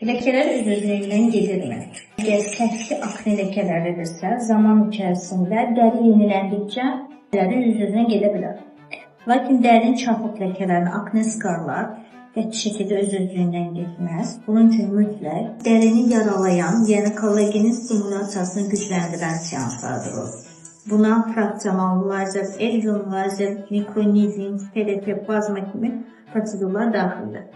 Lekeler üz-üzlüyündən gedirmi? Əgər səthi akne ləkələridirsə, zaman içərisində dəri yeniləndikcə dəri üz-üzlüyündən gedə bilər. Lakin dərinin çapıq ləkələrini, akne skarlar qəti şəkildə öz-özlüyündən getməz. Bunun üçün mütləq dərini yaralayan, yəni kollagenin stimulyasiyasını gücləndirən seanslardır o. Buna fraksional lazer, erbium lazer, mikronizing, terapi, plazma kimi prosedurlar daxildir.